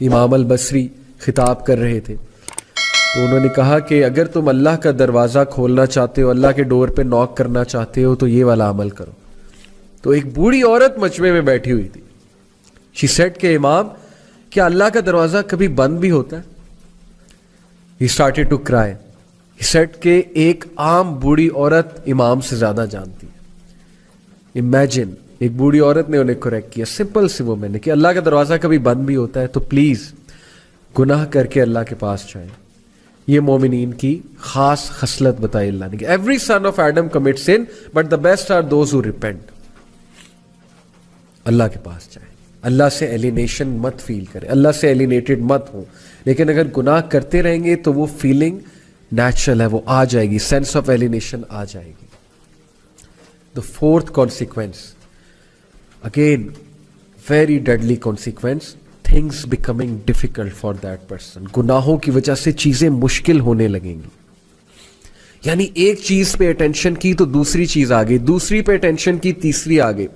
امام البصری خطاب کر رہے تھے، تو انہوں نے کہا کہ اگر تم اللہ کا دروازہ کھولنا چاہتے ہو، اللہ کے ڈور پہ نوک کرنا چاہتے ہو، تو یہ والا عمل کرو. تو ایک بوڑھی عورت مجمع میں بیٹھی ہوئی تھی. شی سیڈ کہ امام، کیا اللہ کا دروازہ کبھی بند بھی ہوتا ہے؟ He started to cry. He said کہ ایک عام بوڑھی عورت امام سے زیادہ جانتی ہے. امیجن، ایک بوڑھی عورت نے انہیں کریکٹ کیا، سمپل سی وہ میں نے کہ اللہ کا دروازہ کبھی بند بھی ہوتا ہے، تو پلیز گناہ کر کے اللہ کے پاس جائیں. یہ مومنین کی خاص خصلت بتائی اللہ نے کہ every son of Adam commit sin but the best are those who repent. اللہ کے پاس جائیں، اللہ سے ایلینیشن مت فیل کریں، اللہ سے ایلینیٹڈ مت ہوں. لیکن اگر گناہ کرتے رہیں گے تو وہ فیلنگ نیچرل ہے، وہ آ جائے گی، سینس آف ایلینیشن آ جائے گی. The fourth consequence, again very deadly consequence, things becoming difficult for that person. گناہوں کی وجہ سے چیزیں مشکل ہونے لگیں گی. یعنی ایک چیز پہ اٹینشن کی تو دوسری چیز آ گئی، دوسری پہ اٹینشن کی تیسری آ گئی،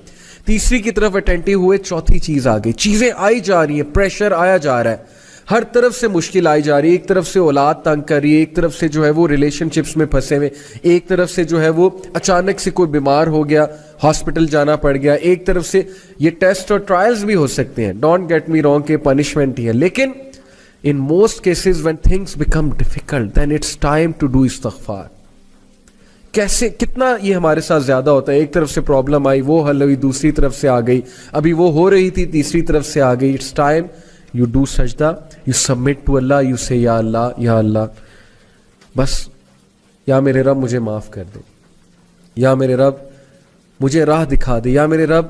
تیسری کی طرف اٹینٹیو ہوئے چوتھی چیز آ گئی. چیزیں آئی جا رہی ہیں، پریشر آیا جا رہا ہے، ہر طرف سے مشکل آئی جا رہی ہے. ایک طرف سے اولاد تنگ کر رہی ہے، ایک طرف سے جو ہے وہ ریلیشن شپس میں پھنسے ہوئے، ایک طرف سے جو ہے وہ اچانک سے کوئی بیمار ہو گیا، ہاسپٹل جانا پڑ گیا، ایک طرف سے یہ ٹیسٹ اور ٹرائلز بھی ہو سکتے ہیں، ڈونٹ گیٹ می رانگ کہ پنشمنٹ ہی ہے. لیکن in most cases when things become difficult then it's time to do استغفار. کیسے، کتنا یہ ہمارے ساتھ زیادہ ہوتا ہے، ایک طرف سے پرابلم آئی، وہ حل ہوئی، دوسری طرف سے آ گئی، ابھی وہ ہو رہی تھی، تیسری طرف سے آ گئی. اٹس ٹائم یو ڈو سجدہ، you submit to Allah, you say یا اللہ، یا اللہ بس، یا میرے رب مجھے معاف کر دے، یا میرے رب مجھے راہ دکھا دے، یا میرے رب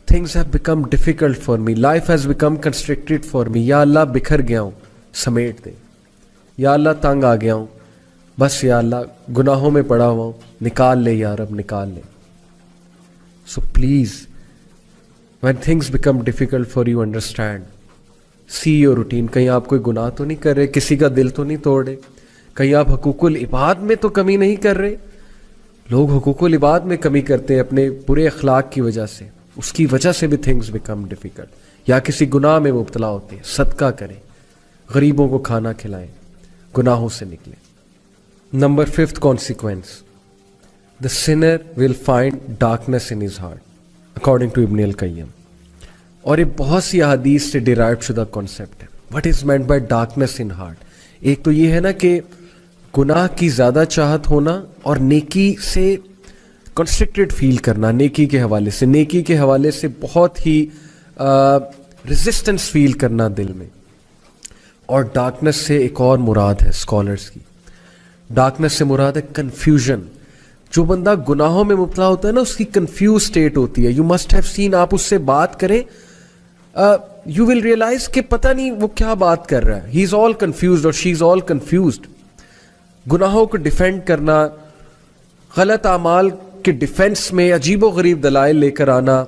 things have become difficult for me, life has become constructed for me, یا اللہ بکھر گیا ہوں سمیٹ دے، یا اللہ تنگ آ گیا ہوں بس، یا اللہ گناہوں میں پڑا ہوا ہوں نکال لے، یا رب نکال لے. So please when things become difficult for you understand, see your routine. کہیں آپ کوئی گناہ تو نہیں کر رہے، کسی کا دل تو نہیں توڑ رہے، کہیں آپ حقوق العباد میں تو کمی نہیں کر رہے. لوگ حقوق العباد میں کمی کرتے ہیں اپنے برے اخلاق کی وجہ سے، اس کی وجہ سے بھی تھنگس بیکم ڈیفیکلٹ. یا کسی گناہ میں مبتلا ہوتے ہیں، صدقہ کریں، غریبوں کو کھانا کھلائیں، گناہوں سے نکلیں. Number 5th consequence, the sinner will find darkness in his heart, according to Ibn al-Qayyim. اور یہ بہت سی احادیث سے ڈیرائیو شدہ کانسیپٹ ہے. What is meant by darkness in heart؟ ایک تو یہ ہے نا کہ گناہ کی زیادہ چاہت ہونا اور نیکی سے کنسٹرکٹڈ فیل کرنا، نیکی کے حوالے سے، نیکی کے حوالے سے بہت ہی ریزسٹنس فیل کرنا دل میں. اور ڈارکنس سے ایک اور مراد ہے اسکالرس کی، ڈارکنس سے مراد ہے کنفیوژن. جو بندہ گناہوں میں مبتلا ہوتا ہے نا، اس کی کنفیوز اسٹیٹ ہوتی ہے. یو مسٹ ہیو سین، آپ اس سے بات کریں، یو ول ریئلائز کہ پتہ نہیں وہ کیا بات کر رہا ہے. ہی از آل کنفیوزڈ اور شی از آل کنفیوزڈ. گناہوں کو ڈیفینڈ کرنا، غلط اعمال کے ڈیفینس میں عجیب و غریب دلائل لے کر آنا،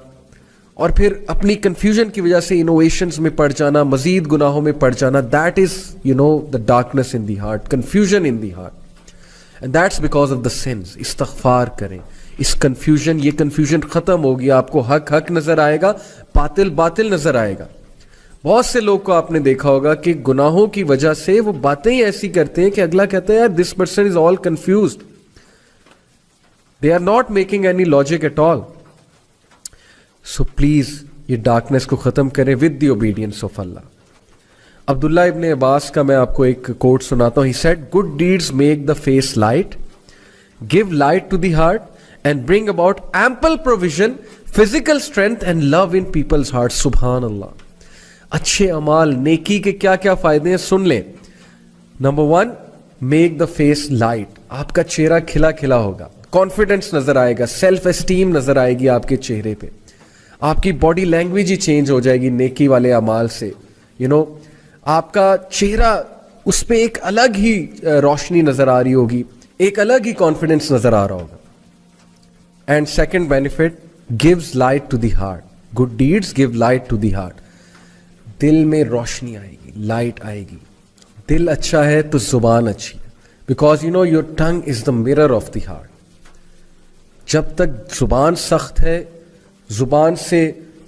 اور پھر اپنی کنفیوژن کی وجہ سے انوویشنز میں پڑ جانا، مزید گناہوں میں پڑ جانا. That is the darkness in the heart, confusion in the heart. And that's because of the since. استغفار کریں. اس کنفیوژن، یہ کنفیوژن ختم ہوگی. آپ کو حق حق نظر آئے گا، باطل باطل نظر آئے گا. بہت سے لوگ کو آپ نے دیکھا ہوگا کہ گناہوں کی وجہ سے وہ باتیں ہی ایسی کرتے ہیں کہ اگلا کہتا ہے یار this person is all confused, they are not making any logic at all. So please یہ ڈارکنس کو ختم کریں with the obedience of Allah. Abdullah ibn Abbas کا میں آپ کو ایک کوٹ سناتا ہوں. He said good deeds make the face light, give light to the heart and bring about ample provision, physical strength and love in people's heart. سبحان اللہ. اچھے اعمال، نیکی کے کیا کیا فائدے ہیں سن لیں. Number 1، make the face light. آپ کا چہرہ کھلا کھلا ہوگا، کانفیڈنس نظر آئے گا، سیلف اسٹیم نظر آئے گی آپ کے چہرے پہ. آپ کی باڈی لینگویج ہی چینج ہو جائے گی نیکی والے اعمال سے. آپ کا چہرہ، اس پہ ایک الگ ہی روشنی نظر آ رہی ہوگی، ایک الگ ہی کانفیڈنس نظر آ رہا ہوگا. And second benefit, gives light to the heart. Good deeds give light to the heart. دل میں روشنی آئے گی، لائٹ آئے گی. دل اچھا ہے تو زبان اچھی ہے. Because your tongue is the mirror of the heart. جب تک زبان سخت ہے، زبان سے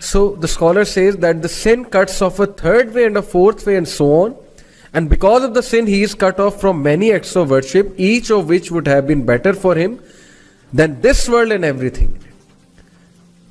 So the scholar says that the sin cuts off a third way and a fourth way and so on, and because of the sin he is cut off from many acts of worship, each of which would have been better for him than this world and everything.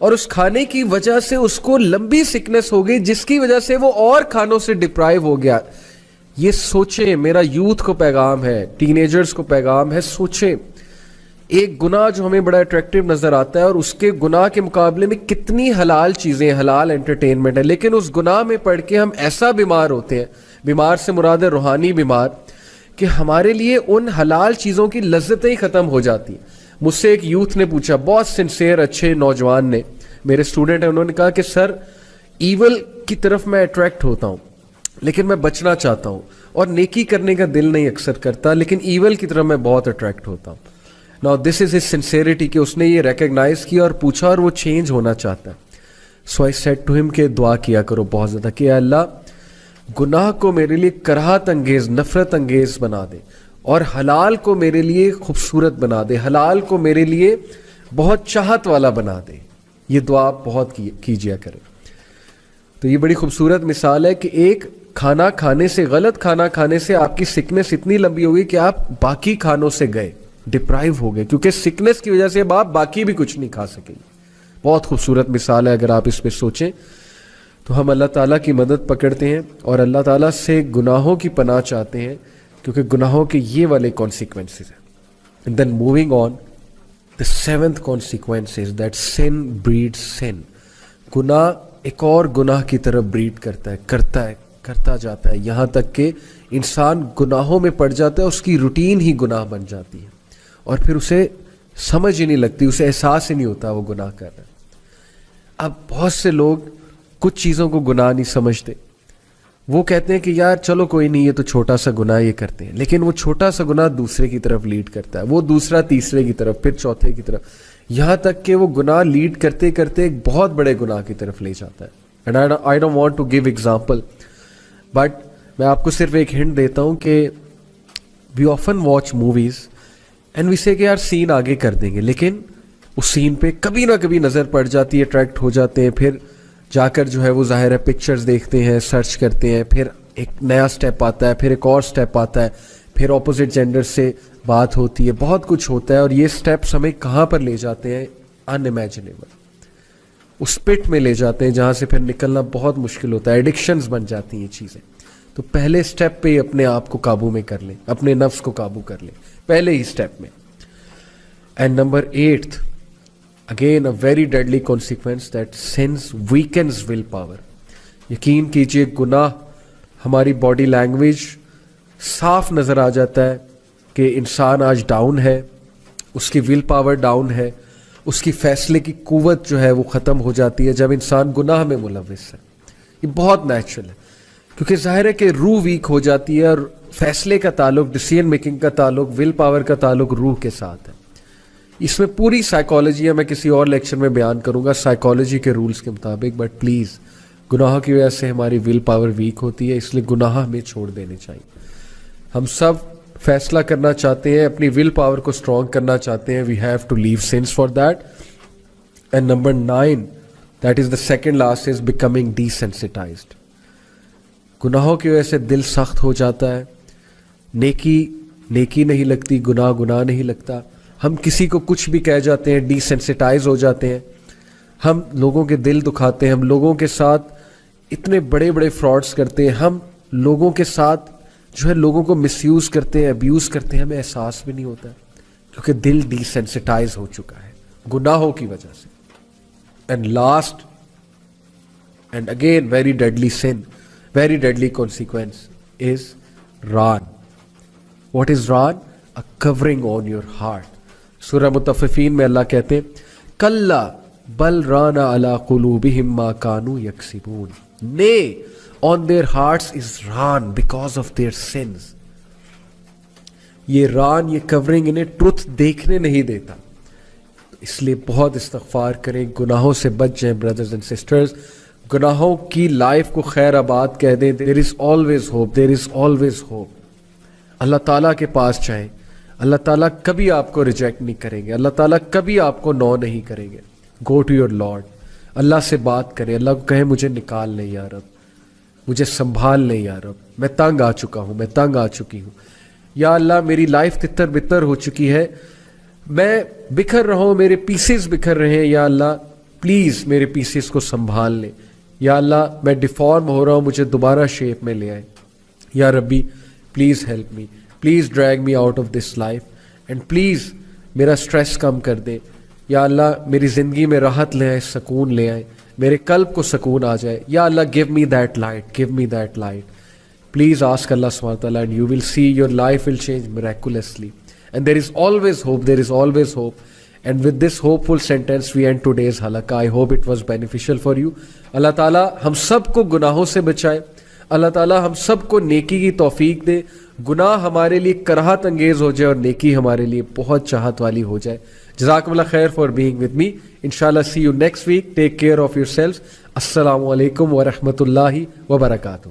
اور اس کھانے کی وجہ سے اس کو لمبی sickness ہو گئی جس کی وجہ سے وہ اور کھانوں سے ڈپرائیو ہو گیا. یہ سوچیں, میرا یوتھ کو پیغام ہے, ٹین ایجرز کو پیغام ہے, سوچیں ایک گناہ جو ہمیں بڑا اٹریکٹیو نظر آتا ہے اور اس کے گناہ کے مقابلے میں کتنی حلال چیزیں, حلال انٹرٹینمنٹ ہے, لیکن اس گناہ میں پڑھ کے ہم ایسا بیمار ہوتے ہیں, بیمار سے مراد ہے روحانی بیمار, کہ ہمارے لیے ان حلال چیزوں کی لذتیں ہی ختم ہو جاتی ہیں. مجھ سے ایک یوتھ نے پوچھا, بہت سنسیئر اچھے نوجوان نے, میرے اسٹوڈنٹ ہیں, انہوں نے کہا کہ سر ایول کی طرف میں اٹریکٹ ہوتا ہوں لیکن میں بچنا چاہتا ہوں, اور نیکی کرنے کا دل نہیں اکثر کرتا, لیکن ایول کی طرف میں بہت اٹریکٹ ہوتا ہوں. Now this is his sincerity کہ اس نے یہ ریکگنائز کیا اور پوچھا اور وہ چینج ہونا چاہتا ہے. So I said to him کہ دعا کیا کرو بہت زیادہ کہ اللہ گناہ کو میرے لیے کراہت انگیز, نفرت انگیز بنا دے, اور حلال کو میرے لیے خوبصورت بنا دے, حلال کو میرے لیے بہت چاہت والا بنا دے. یہ دعا بہت کیجیا کرے. تو یہ بڑی خوبصورت مثال ہے کہ ایک کھانا کھانے سے, غلط کھانا کھانے سے آپ کی سکنس اتنی لمبی ہوگی کہ آپ باقی کھانوں سے گئے, ڈپرائیو ہو گئے, کیونکہ سکنس کی وجہ سے اب آپ باقی بھی کچھ نہیں کھا سکیں. بہت خوبصورت مثال ہے. اگر آپ اس پہ سوچیں تو ہم اللہ تعالیٰ کی مدد پکڑتے ہیں اور اللہ تعالیٰ سے گناہوں کی پناہ چاہتے ہیں, کیونکہ گناہوں کے یہ والے کانسیکوینسز ہیں. And then moving on, the seventh consequence is that sin breeds sin. گناہ ایک اور گناہ کی طرف بریڈ کرتا جاتا ہے, یہاں تک کہ انسان گناہوں میں پڑ جاتا ہے, اس کی روٹین ہی گناہ بن جاتی ہے, اور پھر اسے سمجھ ہی نہیں لگتی, اسے احساس ہی نہیں ہوتا وہ گناہ کر رہا ہے. اب بہت سے لوگ کچھ چیزوں کو گناہ نہیں سمجھتے, وہ کہتے ہیں کہ یار چلو کوئی نہیں, یہ تو چھوٹا سا گناہ یہ کرتے ہیں, لیکن وہ چھوٹا سا گناہ دوسرے کی طرف لیڈ کرتا ہے, وہ دوسرا تیسرے کی طرف, پھر چوتھے کی طرف, یہاں تک کہ وہ گناہ لیڈ کرتے کرتے ایک بہت بڑے گناہ کی طرف لے جاتا ہے. And I don't want to give example, but میں آپ کو صرف ایک ہنٹ دیتا ہوں کہ we often watch movies and we say کہ یار سین آگے کر دیں گے, لیکن اس سین پہ کبھی نہ کبھی نظر پڑ جاتی ہے, اٹریکٹ ہو جاتے ہیں, پھر جا کر جو ہے وہ ظاہر ہے پکچرز دیکھتے ہیں, سرچ کرتے ہیں, پھر ایک نیا سٹیپ آتا ہے, پھر ایک اور سٹیپ آتا ہے, پھر اپوزٹ جینڈر سے بات ہوتی ہے, بہت کچھ ہوتا ہے, اور یہ سٹیپس ہمیں کہاں پر لے جاتے ہیں, ان امیجنیبل, اس پٹ میں لے جاتے ہیں جہاں سے پھر نکلنا بہت مشکل ہوتا ہے, ایڈکشنز بن جاتی ہیں یہ چیزیں. تو پہلے سٹیپ پہ ہی اپنے آپ کو قابو میں کر لیں, اپنے نفس کو قابو کر لیں پہلے ہی سٹیپ میں. And number 8th, again a very deadly consequence, that sins weakens will power. یقین کیجئے گناہ ہماری باڈی لینگویج صاف نظر آ جاتا ہے کہ انسان آج ڈاؤن ہے, اس کی ول پاور ڈاؤن ہے, اس کی فیصلے کی قوت جو ہے وہ ختم ہو جاتی ہے جب انسان گناہ میں ملوث ہے. یہ بہت نیچرل ہے, کیونکہ ظاہر ہے کہ روح ویک ہو جاتی ہے, اور فیصلے کا تعلق, ڈیسیژن میکنگ کا تعلق, ول پاور کا تعلق روح کے ساتھ ہے. اس میں پوری سائیکالوجی ہے, میں کسی اور لیکچر میں بیان کروں گا سائیکالوجی کے رولز کے مطابق, بٹ پلیز گناہوں کی وجہ سے ہماری ول پاور ویک ہوتی ہے, اس لیے گناہ ہمیں چھوڑ دینے چاہیے. ہم سب فیصلہ کرنا چاہتے ہیں, اپنی ول پاور کو اسٹرانگ کرنا چاہتے ہیں, we have to leave sins for that. And number 9, that is the second last, is becoming desensitized. گناہوں کی وجہ سے دل سخت ہو جاتا ہے, نیکی نہیں لگتی, گناہ نہیں لگتا, ہم کسی کو کچھ بھی کہہ جاتے ہیں, ڈیسینسٹائز ہو جاتے ہیں, ہم لوگوں کے دل دکھاتے ہیں, ہم لوگوں کے ساتھ اتنے بڑے بڑے فراڈس کرتے ہیں, ہم لوگوں کے ساتھ جو ہے لوگوں کو مس یوز کرتے ہیں, ابیوز کرتے ہیں, ہمیں احساس بھی نہیں ہوتا کیونکہ دل ڈیسینسٹائز ہو چکا ہے گناہوں کی وجہ سے. And last and again very deadly sin, very deadly consequence is ران. واٹ از ران؟ A covering on your heart. سورہ مطففین میں اللہ کہتے ہیں کلا بل رانا علی قلوبہم ما کانوا یکسبون. Nay, on their hearts is raan because of their sins. یہ ران, یہ کورنگ انہیں ٹروتھ دیکھنے نہیں دیتا, اس لیے بہت استغفار کریں, گناہوں سے بچ جائیں بردرز اینڈ سسٹرز. گناہوں کی لائف کو خیر آباد کہہ دیں. There is always hope, there is always hope. اللہ تعالیٰ کے پاس جائیں, اللہ تعالیٰ کبھی آپ کو ریجیکٹ نہیں کریں گے, اللہ تعالیٰ کبھی آپ کو نو نہیں کریں گے. گو ٹو یور لارڈ, اللہ سے بات کریں, اللہ کو کہیں مجھے نکال لیں یا رب, مجھے سنبھال لیں یا رب, میں تنگ آ چکا ہوں, میں تنگ آ چکی ہوں, یا اللہ میری لائف تتر بتر ہو چکی ہے, میں بکھر رہا ہوں, میرے پیسز بکھر رہے ہیں, یا اللہ پلیز میرے پیسز کو سنبھال لیں. یا اللہ میں ڈیفارم ہو رہا ہوں, مجھے دوبارہ شیپ میں لے آئے. یا ربی please help me, please drag me out of this life, and please میرا اسٹریس کم کر دے. یا اللہ میری زندگی میں راحت لے آئے, سکون لے آئے, میرے قلب کو سکون آ جائے. یا اللہ give me that light, give me that light. Please ask Allah subhanahu wa ta'ala and you will see your life will change miraculously. And there is always hope, there is always hope. And with this hopeful sentence we end today's halaqah. I hope it was beneficial for you. Allah Ta'ala ہم سب کو گناہوں سے بچائے. اللہ تعالیٰ ہم سب کو نیکی کی توفیق دے. گناہ ہمارے لیے کراہت انگیز ہو جائے اور نیکی ہمارے لیے بہت چاہت والی ہو جائے. جزاکم اللہ خیر for being with me. Inshallah see you next week. Take care of yourselves. السلام علیکم ورحمۃ اللہ وبرکاتہ.